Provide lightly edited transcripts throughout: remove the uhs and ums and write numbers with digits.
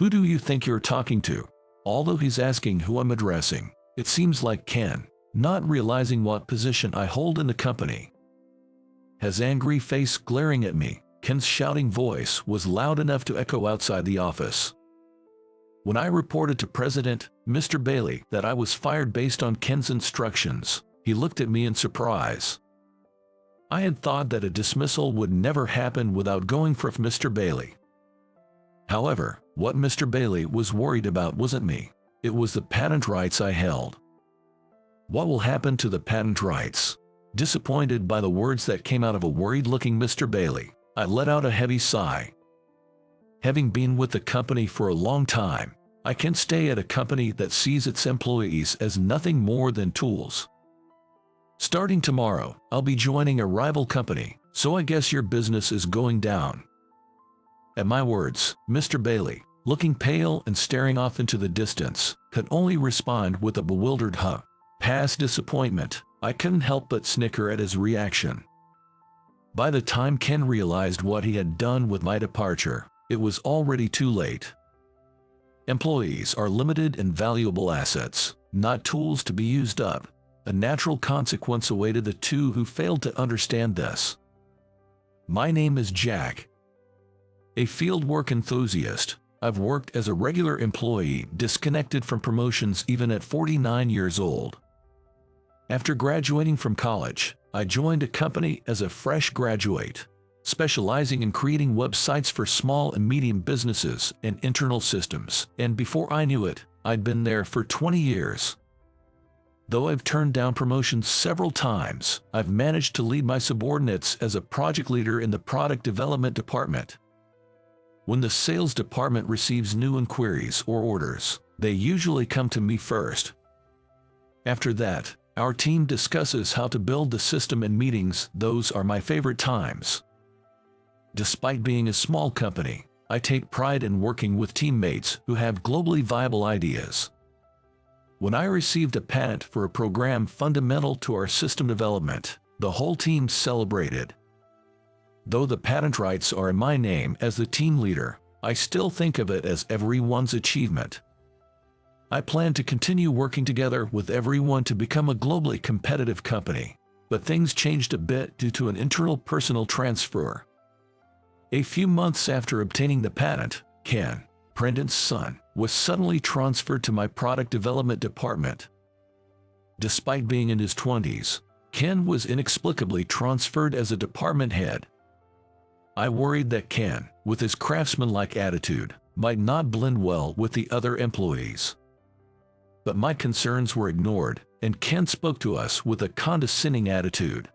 Who do you think you're talking to? Although he's asking who I'm addressing, it seems like Ken, not realizing what position I hold in the company. His angry face glaring at me, Ken's shouting voice was loud enough to echo outside the office. When I reported to President, Mr. Bailey, that I was fired based on Ken's instructions, he looked at me in surprise. I had thought that a dismissal would never happen without going for Mr. Bailey. However, what Mr. Bailey was worried about wasn't me. It was the patent rights I held. What will happen to the patent rights? Disappointed by the words that came out of a worried-looking Mr. Bailey, I let out a heavy sigh. Having been with the company for a long time, I can't stay at a company that sees its employees as nothing more than tools. Starting tomorrow, I'll be joining a rival company, so I guess your business is going down. At my words, Mr. Bailey, looking pale and staring off into the distance, could only respond with a bewildered huh. Past disappointment, I couldn't help but snicker at his reaction. By the time Ken realized what he had done with my departure, it was already too late. Employees are limited and valuable assets, not tools to be used up. A natural consequence awaited the two who failed to understand this. My name is Jack. A fieldwork enthusiast, I've worked as a regular employee, disconnected from promotions even at 49 years old. After graduating from college, I joined a company as a fresh graduate, specializing in creating websites for small and medium businesses and internal systems, and before I knew it, I'd been there for 20 years. Though I've turned down promotions several times, I've managed to lead my subordinates as a project leader in the product development department. When the sales department receives new inquiries or orders, they usually come to me first. After that, our team discusses how to build the system in meetings. Those are my favorite times. Despite being a small company, I take pride in working with teammates who have globally viable ideas. When I received a patent for a program fundamental to our system development, the whole team celebrated. Though the patent rights are in my name as the team leader, I still think of it as everyone's achievement. I plan to continue working together with everyone to become a globally competitive company, but things changed a bit due to an internal personal transfer. A few months after obtaining the patent, Ken, President's son, was suddenly transferred to my product development department. Despite being in his 20s, Ken was inexplicably transferred as a department head. I worried that Ken, with his craftsman-like attitude, might not blend well with the other employees. But my concerns were ignored, and Ken spoke to us with a condescending attitude.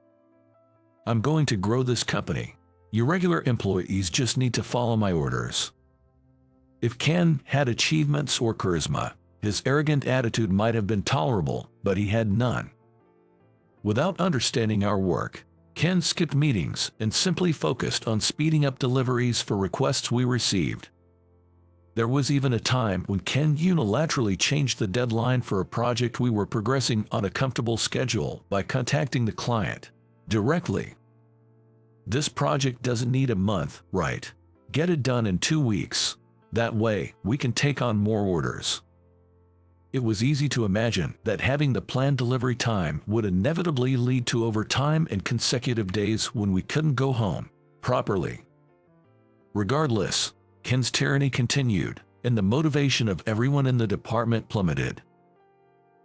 I'm going to grow this company. Your regular employees just need to follow my orders. If Ken had achievements or charisma, his arrogant attitude might have been tolerable, but he had none. Without understanding our work, Ken skipped meetings and simply focused on speeding up deliveries for requests we received. There was even a time when Ken unilaterally changed the deadline for a project we were progressing on a comfortable schedule by contacting the client directly. This project doesn't need a month, right? Get it done in 2 weeks. That way, we can take on more orders. It was easy to imagine that having the planned delivery time would inevitably lead to overtime and consecutive days when we couldn't go home properly. Regardless, Ken's tyranny continued, and the motivation of everyone in the department plummeted.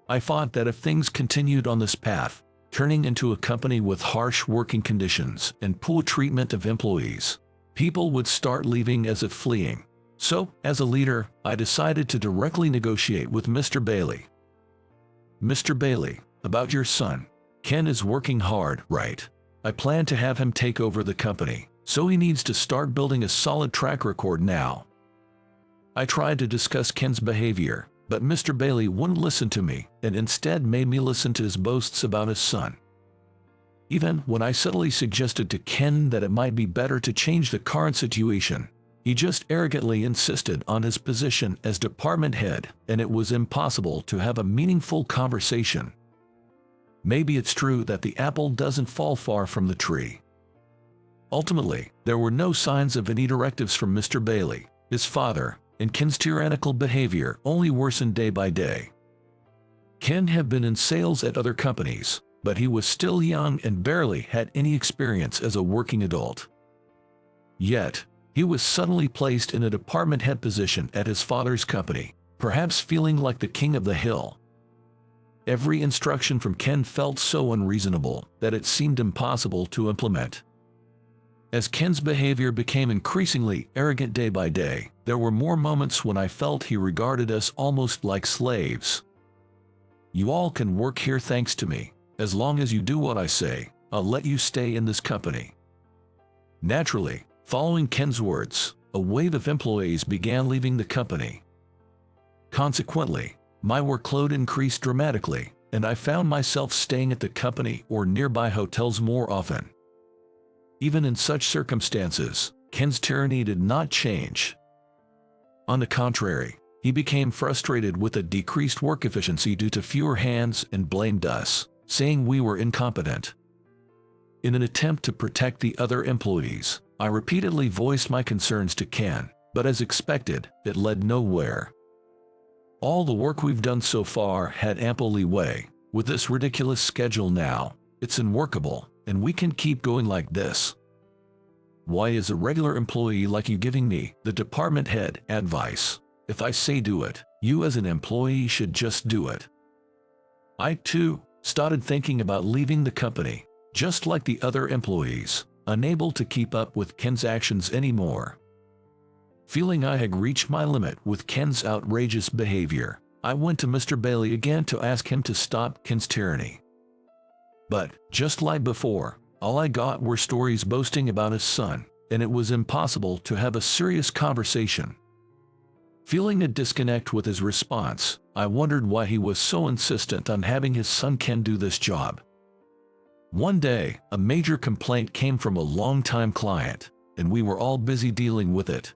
I thought that if things continued on this path, turning into a company with harsh working conditions and poor treatment of employees, people would start leaving as if fleeing. So, as a leader, I decided to directly negotiate with Mr. Bailey. Mr. Bailey, about your son. Ken is working hard, right? I plan to have him take over the company, so he needs to start building a solid track record now. I tried to discuss Ken's behavior, but Mr. Bailey wouldn't listen to me and instead made me listen to his boasts about his son. Even when I subtly suggested to Ken that it might be better to change the current situation, he just arrogantly insisted on his position as department head, and it was impossible to have a meaningful conversation. Maybe it's true that the apple doesn't fall far from the tree. Ultimately, there were no signs of any directives from Mr. Bailey, his father, and Ken's tyrannical behavior only worsened day by day. Ken had been in sales at other companies, but he was still young and barely had any experience as a working adult. Yet, he was suddenly placed in a department head position at his father's company, perhaps feeling like the king of the hill. Every instruction from Ken felt so unreasonable that it seemed impossible to implement. As Ken's behavior became increasingly arrogant day by day, there were more moments when I felt he regarded us almost like slaves. "You all can work here thanks to me. As long as you do what I say, I'll let you stay in this company." Naturally, following Ken's words, a wave of employees began leaving the company. Consequently, my workload increased dramatically, and I found myself staying at the company or nearby hotels more often. Even in such circumstances, Ken's tyranny did not change. On the contrary, he became frustrated with the decreased work efficiency due to fewer hands and blamed us, saying we were incompetent. In an attempt to protect the other employees, I repeatedly voiced my concerns to Ken, but as expected, it led nowhere. "All the work we've done so far had ample leeway. With this ridiculous schedule now, it's unworkable, and we can keep going like this. Why is a regular employee like you giving me, the department head, advice? If I say do it, you as an employee should just do it." I, too, started thinking about leaving the company, just like the other employees, unable to keep up with Ken's actions anymore. Feeling I had reached my limit with Ken's outrageous behavior, I went to Mr. Bailey again to ask him to stop Ken's tyranny. But, just like before, all I got were stories boasting about his son, and it was impossible to have a serious conversation. Feeling a disconnect with his response, I wondered why he was so insistent on having his son Ken do this job. One day, a major complaint came from a longtime client, and we were all busy dealing with it.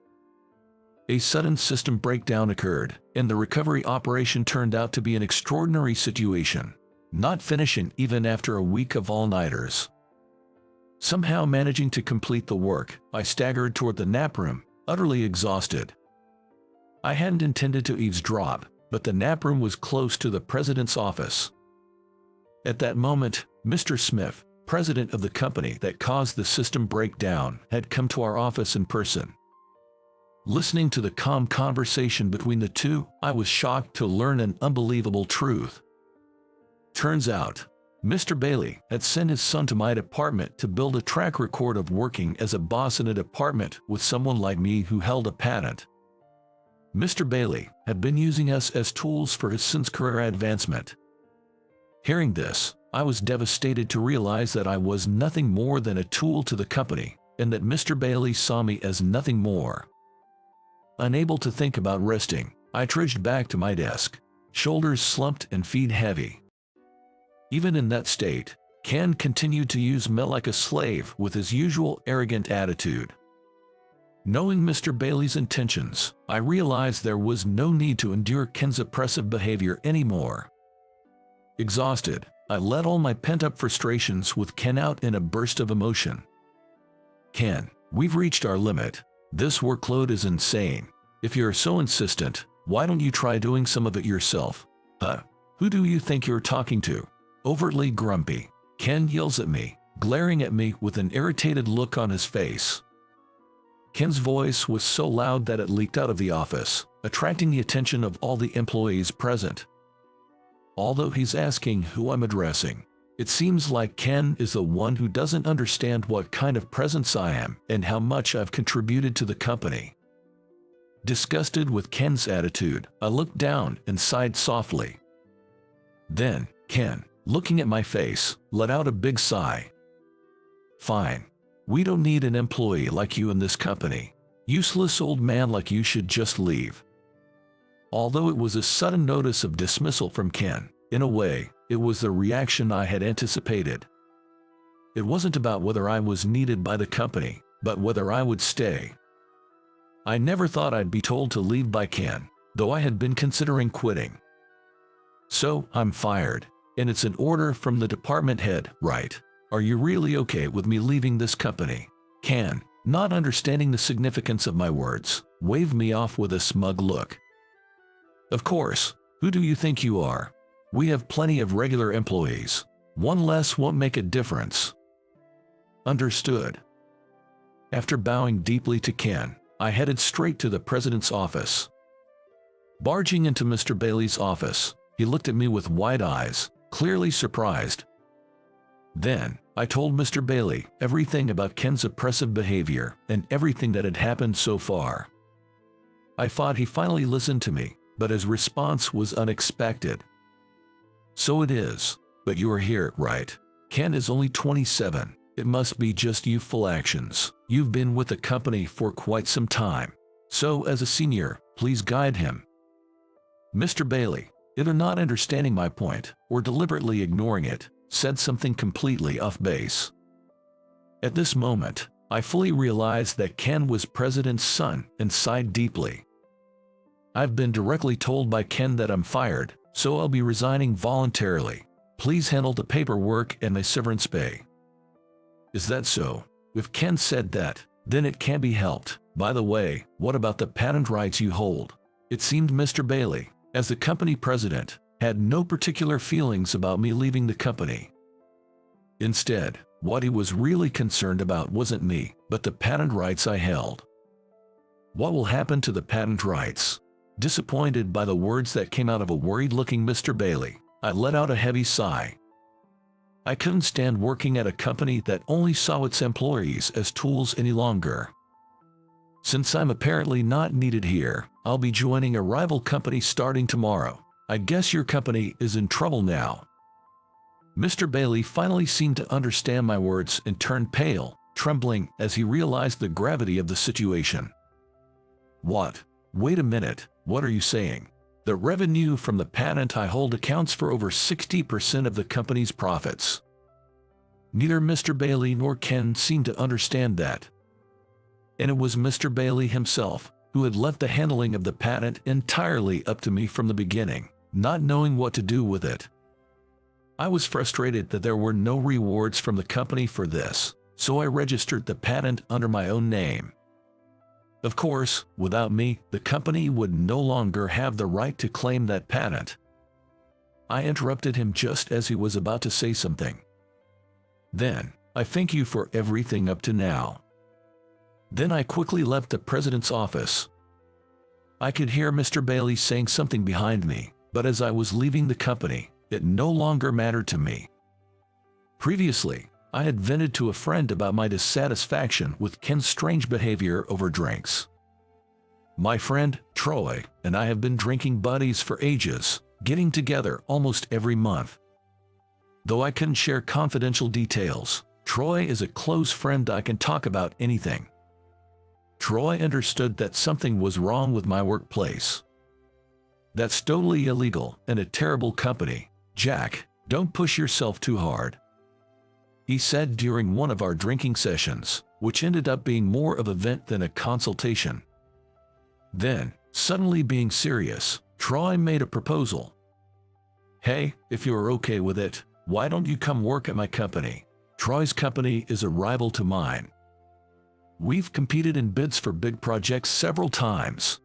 A sudden system breakdown occurred, and the recovery operation turned out to be an extraordinary situation, not finishing even after a week of all-nighters. Somehow managing to complete the work, I staggered toward the nap room, utterly exhausted. I hadn't intended to eavesdrop, but the nap room was close to the president's office. At that moment, Mr. Smith, president of the company that caused the system breakdown, had come to our office in person. Listening to the calm conversation between the two, I was shocked to learn an unbelievable truth. Turns out, Mr. Bailey had sent his son to my department to build a track record of working as a boss in a department with someone like me who held a patent. Mr. Bailey had been using us as tools for his son's career advancement. Hearing this, I was devastated to realize that I was nothing more than a tool to the company, and that Mr. Bailey saw me as nothing more. Unable to think about resting, I trudged back to my desk, shoulders slumped and feet heavy. Even in that state, Ken continued to use me like a slave with his usual arrogant attitude. Knowing Mr. Bailey's intentions, I realized there was no need to endure Ken's oppressive behavior anymore. Exhausted, I let all my pent-up frustrations with Ken out in a burst of emotion. "Ken, we've reached our limit. This workload is insane. If you're so insistent, why don't you try doing some of it yourself?" Who do you think you're talking to?" Overtly grumpy, Ken yells at me, glaring at me with an irritated look on his face. Ken's voice was so loud that it leaked out of the office, attracting the attention of all the employees present. Although he's asking who I'm addressing, it seems like Ken is the one who doesn't understand what kind of presence I am and how much I've contributed to the company. Disgusted with Ken's attitude, I looked down and sighed softly. Then, Ken, looking at my face, let out a big sigh. "Fine. We don't need an employee like you in this company. Useless old man like you should just leave." Although it was a sudden notice of dismissal from Ken, in a way, it was the reaction I had anticipated. It wasn't about whether I was needed by the company, but whether I would stay. I never thought I'd be told to leave by Ken, though I had been considering quitting. "So, I'm fired, and it's an order from the department head, right? Are you really okay with me leaving this company?" Ken, not understanding the significance of my words, waved me off with a smug look. Of course, who do you think you are? We have plenty of regular employees. One less won't make a difference. Understood. After bowing deeply to Ken, I headed straight to the president's office. Barging into Mr. Bailey's office, he looked at me with wide eyes, clearly surprised. Then, I told Mr. Bailey everything about Ken's oppressive behavior and everything that had happened so far. I thought he finally listened to me, but his response was unexpected. So it is, but you are here, right? Ken is only 27. It must be just youthful actions. You've been with the company for quite some time. So as a senior, please guide him. Mr. Bailey, either not understanding my point or deliberately ignoring it, said something completely off base. At this moment, I fully realized that Ken was president's son and sighed deeply. I've been directly told by Ken that I'm fired, so I'll be resigning voluntarily. Please handle the paperwork and my severance pay. Is that so? If Ken said that, then it can't be helped. By the way, what about the patent rights you hold? It seemed Mr. Bailey, as the company president, had no particular feelings about me leaving the company. Instead, what he was really concerned about wasn't me, but the patent rights I held. What will happen to the patent rights? Disappointed by the words that came out of a worried-looking Mr. Bailey, I let out a heavy sigh. I couldn't stand working at a company that only saw its employees as tools any longer. Since I'm apparently not needed here, I'll be joining a rival company starting tomorrow. I guess your company is in trouble now. Mr. Bailey finally seemed to understand my words and turned pale, trembling as he realized the gravity of the situation. What? Wait a minute, what are you saying? The revenue from the patent I hold accounts for over 60% of the company's profits. Neither Mr. Bailey nor Ken seemed to understand that. And it was Mr. Bailey himself who had left the handling of the patent entirely up to me from the beginning, not knowing what to do with it. I was frustrated that there were no rewards from the company for this, so I registered the patent under my own name. Of course, without me, the company would no longer have the right to claim that patent. I interrupted him just as he was about to say something. Then, I thank you for everything up to now. Then I quickly left the president's office. I could hear Mr. Bailey saying something behind me, but as I was leaving the company, it no longer mattered to me. Previously, I had vented to a friend about my dissatisfaction with Ken's strange behavior over drinks. My friend, Troy, and I have been drinking buddies for ages, getting together almost every month. Though I couldn't share confidential details, Troy is a close friend I can talk about anything. Troy understood that something was wrong with my workplace. That's totally illegal and a terrible company. Jack, don't push yourself too hard, he said during one of our drinking sessions, which ended up being more of a vent than a consultation. Then, suddenly being serious, Troy made a proposal. Hey, if you're okay with it, why don't you come work at my company? Troy's company is a rival to mine. We've competed in bids for big projects several times.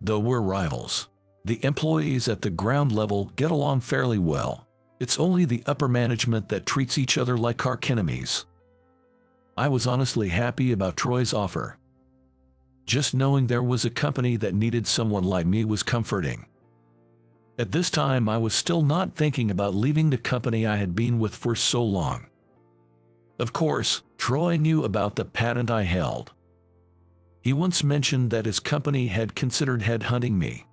Though we're rivals, the employees at the ground level get along fairly well. It's only the upper management that treats each other like archenemies. I was honestly happy about Troy's offer. Just knowing there was a company that needed someone like me was comforting. At this time, I was still not thinking about leaving the company I had been with for so long. Of course, Troy knew about the patent I held. He once mentioned that his company had considered headhunting me.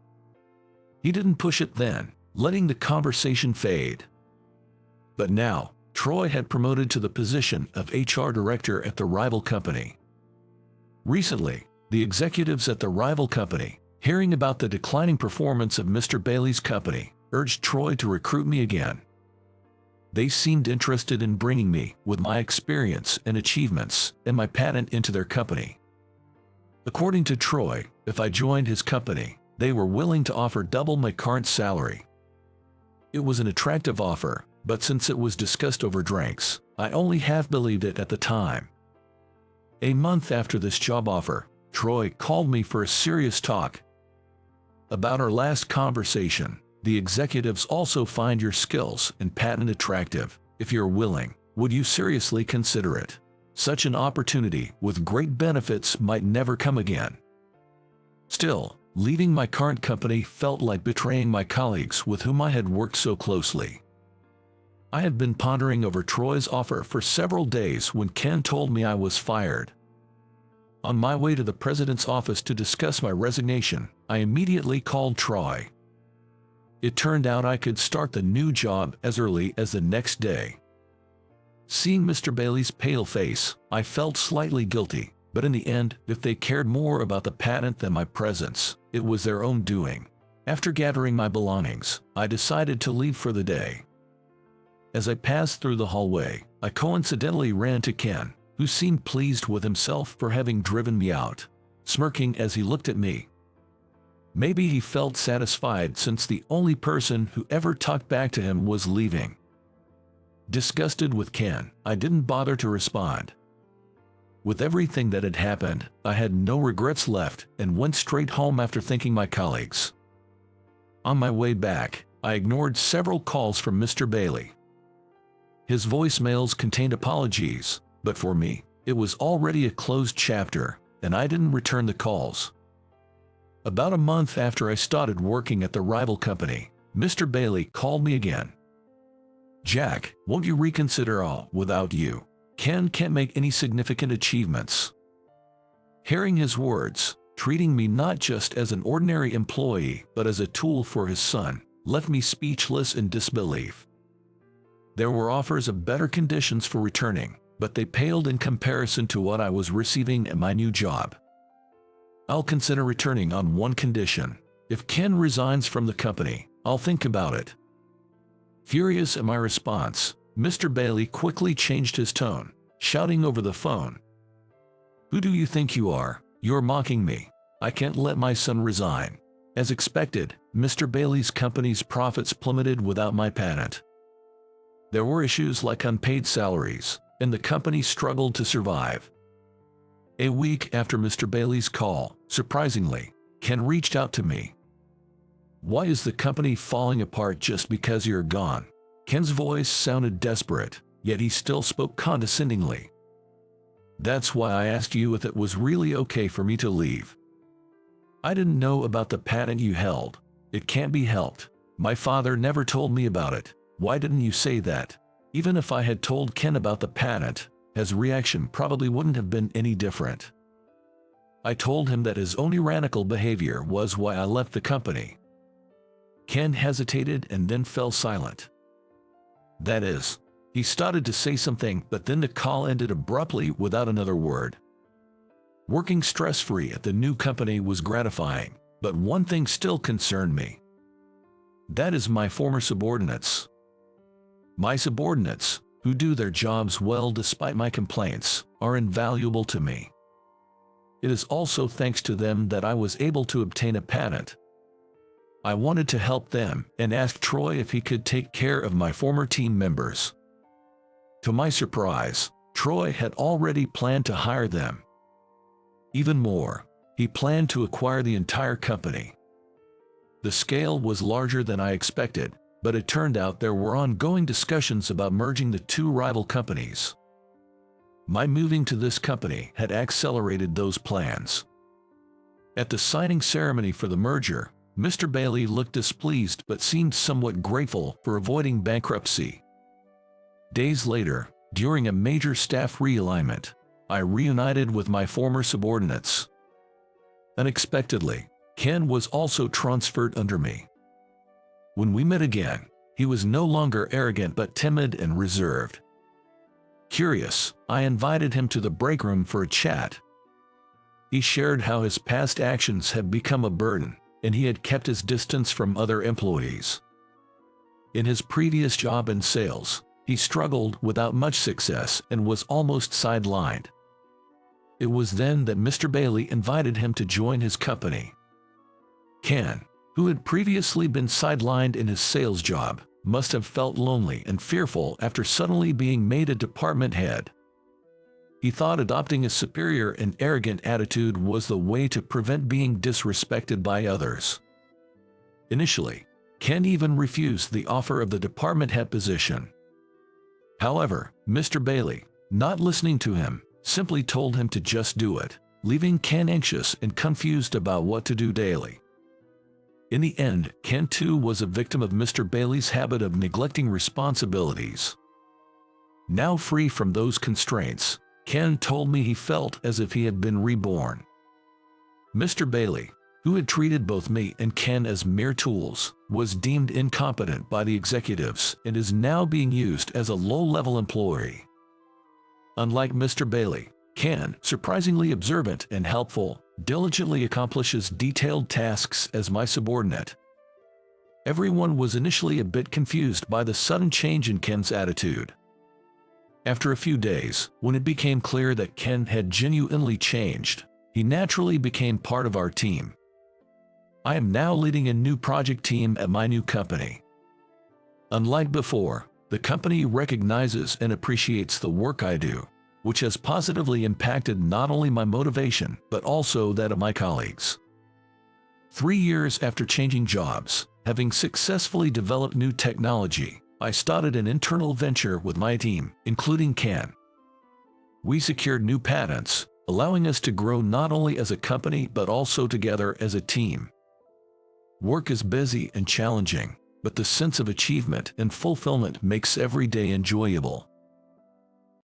He didn't push it then, letting the conversation fade. But now, Troy had promoted to the position of HR director at the rival company. Recently, the executives at the rival company, hearing about the declining performance of Mr. Bailey's company, urged Troy to recruit me again. They seemed interested in bringing me, with my experience and achievements, and my patent into their company. According to Troy, if I joined his company, they were willing to offer double my current salary. It was an attractive offer, but since it was discussed over drinks, I only half believed it at the time. A month after this job offer, Troy called me for a serious talk. About our last conversation, the executives also find your skills and patent attractive. If you're willing, would you seriously consider it? Such an opportunity with great benefits might never come again. Still, leaving my current company felt like betraying my colleagues with whom I had worked so closely. I had been pondering over Troy's offer for several days when Ken told me I was fired. On my way to the president's office to discuss my resignation, I immediately called Troy. It turned out I could start the new job as early as the next day. Seeing Mr. Bailey's pale face, I felt slightly guilty, but in the end, if they cared more about the patent than my presence, it was their own doing. After gathering my belongings, I decided to leave for the day. As I passed through the hallway, I coincidentally ran to Ken, who seemed pleased with himself for having driven me out, smirking as he looked at me. Maybe he felt satisfied since the only person who ever talked back to him was leaving. Disgusted with Ken, I didn't bother to respond. With everything that had happened, I had no regrets left and went straight home after thanking my colleagues. On my way back, I ignored several calls from Mr. Bailey. His voicemails contained apologies, but for me, it was already a closed chapter, and I didn't return the calls. About a month after I started working at the rival company, Mr. Bailey called me again. "Jack, won't you reconsider? Without you, Ken can't make any significant achievements." Hearing his words, treating me not just as an ordinary employee but as a tool for his son, left me speechless in disbelief. There were offers of better conditions for returning, but they paled in comparison to what I was receiving at my new job. "I'll consider returning on one condition. If Ken resigns from the company, I'll think about it." Furious at my response, Mr. Bailey quickly changed his tone, shouting over the phone, "Who do you think you are? You're mocking me. I can't let my son resign." As expected, Mr. Bailey's company's profits plummeted without my patent. There were issues like unpaid salaries, and the company struggled to survive. A week after Mr. Bailey's call, surprisingly, Ken reached out to me. "Why is the company falling apart just because you're gone?" Ken's voice sounded desperate, yet he still spoke condescendingly. "That's why I asked you if it was really okay for me to leave. I didn't know about the patent you held. It can't be helped. My father never told me about it. Why didn't you say that?" Even if I had told Ken about the patent, his reaction probably wouldn't have been any different. I told him that his own tyrannical behavior was why I left the company. Ken hesitated and then fell silent. That is, he started to say something, but then the call ended abruptly without another word. Working stress-free at the new company was gratifying, but one thing still concerned me. That is my former subordinates. My subordinates, who do their jobs well despite my complaints, are invaluable to me. It is also thanks to them that I was able to obtain a patent. I wanted to help them and asked Troy if he could take care of my former team members. To my surprise, Troy had already planned to hire them. Even more, he planned to acquire the entire company. The scale was larger than I expected, but it turned out there were ongoing discussions about merging the two rival companies. My moving to this company had accelerated those plans. At the signing ceremony for the merger, Mr. Bailey looked displeased but seemed somewhat grateful for avoiding bankruptcy. Days later, during a major staff realignment, I reunited with my former subordinates. Unexpectedly, Ken was also transferred under me. When we met again, he was no longer arrogant but timid and reserved. Curious, I invited him to the break room for a chat. He shared how his past actions had become a burden, and he had kept his distance from other employees. In his previous job in sales, he struggled without much success and was almost sidelined. It was then that Mr. Bailey invited him to join his company. Ken, who had previously been sidelined in his sales job, must have felt lonely and fearful after suddenly being made a department head. He thought adopting a superior and arrogant attitude was the way to prevent being disrespected by others. Initially, Ken even refused the offer of the department head position. However, Mr. Bailey, not listening to him, simply told him to just do it, leaving Ken anxious and confused about what to do daily. In the end, Ken too was a victim of Mr. Bailey's habit of neglecting responsibilities. Now free from those constraints, Ken told me he felt as if he had been reborn. Mr. Bailey, who had treated both me and Ken as mere tools, was deemed incompetent by the executives and is now being used as a low-level employee. Unlike Mr. Bailey, Ken, surprisingly observant and helpful, diligently accomplishes detailed tasks as my subordinate. Everyone was initially a bit confused by the sudden change in Ken's attitude. After a few days, when it became clear that Ken had genuinely changed, he naturally became part of our team. I am now leading a new project team at my new company. Unlike before, the company recognizes and appreciates the work I do, which has positively impacted not only my motivation but also that of my colleagues. 3 years after changing jobs, having successfully developed new technology, I started an internal venture with my team, including Ken. We secured new patents, allowing us to grow not only as a company but also together as a team. Work is busy and challenging, but the sense of achievement and fulfillment makes every day enjoyable.